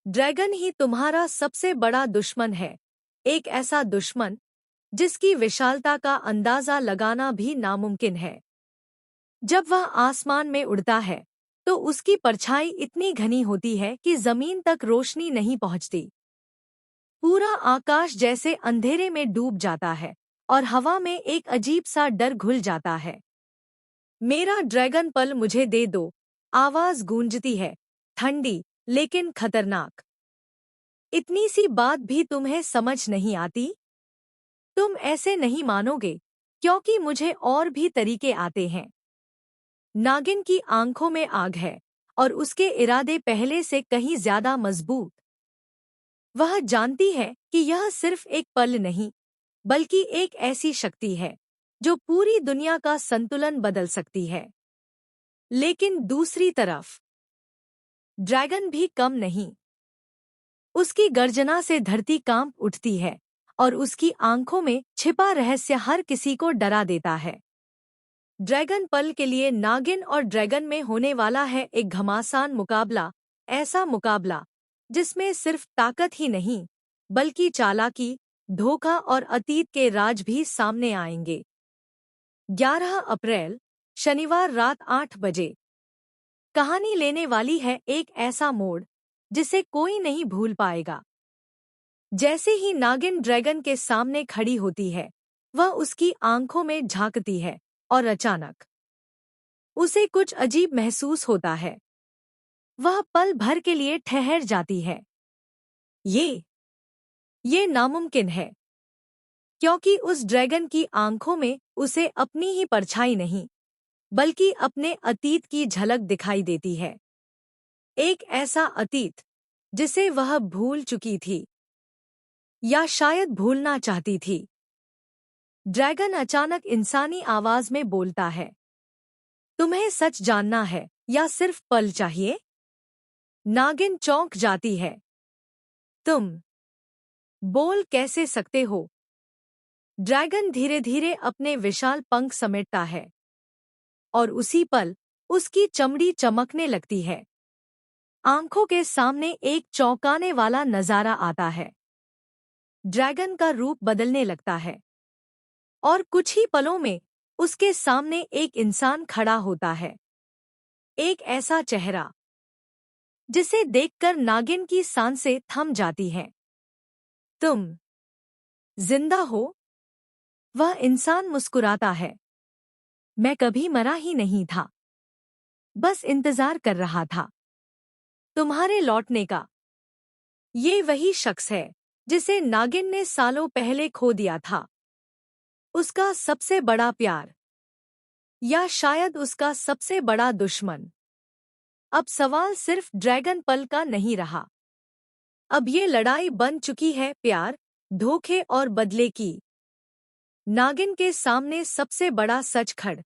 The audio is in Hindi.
ड्रैगन ही तुम्हारा सबसे बड़ा दुश्मन है। एक ऐसा दुश्मन जिसकी विशालता का अंदाजा लगाना भी नामुमकिन है। जब वह आसमान में उड़ता है तो उसकी परछाई इतनी घनी होती है कि जमीन तक रोशनी नहीं पहुंचती। पूरा आकाश जैसे अंधेरे में डूब जाता है और हवा में एक अजीब सा डर घुल जाता है। मेरा ड्रैगन पल मुझे दे दो, आवाज गूंजती है, ठंडी लेकिन खतरनाक। इतनी सी बात भी तुम्हें समझ नहीं आती? तुम ऐसे नहीं मानोगे, क्योंकि मुझे और भी तरीके आते हैं। नागिन की आंखों में आग है और उसके इरादे पहले से कहीं ज्यादा मजबूत। वह जानती है कि यह सिर्फ एक पल नहीं, बल्कि एक ऐसी शक्ति है जो पूरी दुनिया का संतुलन बदल सकती है। लेकिन दूसरी तरफ ड्रैगन भी कम नहीं। उसकी गर्जना से धरती कांप उठती है और उसकी आंखों में छिपा रहस्य हर किसी को डरा देता है। ड्रैगन पल के लिए नागिन और ड्रैगन में होने वाला है एक घमासान मुकाबला, ऐसा मुकाबला जिसमें सिर्फ ताकत ही नहीं, बल्कि चालाकी, धोखा और अतीत के राज भी सामने आएंगे। 11 अप्रैल, शनिवार रात 8 बजे। कहानी लेने वाली है एक ऐसा मोड़ जिसे कोई नहीं भूल पाएगा। जैसे ही नागिन ड्रैगन के सामने खड़ी होती है, वह उसकी आंखों में झांकती है और अचानक उसे कुछ अजीब महसूस होता है। वह पल भर के लिए ठहर जाती है। ये नामुमकिन है, क्योंकि उस ड्रैगन की आंखों में उसे अपनी ही परछाई नहीं, बल्कि अपने अतीत की झलक दिखाई देती है। एक ऐसा अतीत जिसे वह भूल चुकी थी, या शायद भूलना चाहती थी। ड्रैगन अचानक इंसानी आवाज में बोलता है, तुम्हें सच जानना है या सिर्फ पल चाहिए? नागिन चौंक जाती है। तुम बोल कैसे सकते हो? ड्रैगन धीरे धीरे अपने विशाल पंख समेटता है और उसी पल उसकी चमड़ी चमकने लगती है। आंखों के सामने एक चौंकाने वाला नजारा आता है। ड्रैगन का रूप बदलने लगता है और कुछ ही पलों में उसके सामने एक इंसान खड़ा होता है। एक ऐसा चेहरा जिसे देखकर नागिन की सांसें थम जाती हैं। तुम जिंदा हो? वह इंसान मुस्कुराता है। मैं कभी मरा ही नहीं था, बस इंतजार कर रहा था तुम्हारे लौटने का। ये वही शख्स है जिसे नागिन ने सालों पहले खो दिया था। उसका सबसे बड़ा प्यार, या शायद उसका सबसे बड़ा दुश्मन। अब सवाल सिर्फ ड्रैगन पल का नहीं रहा। अब ये लड़ाई बन चुकी है प्यार, धोखे और बदले की। नागिन के सामने सबसे बड़ा सच खड़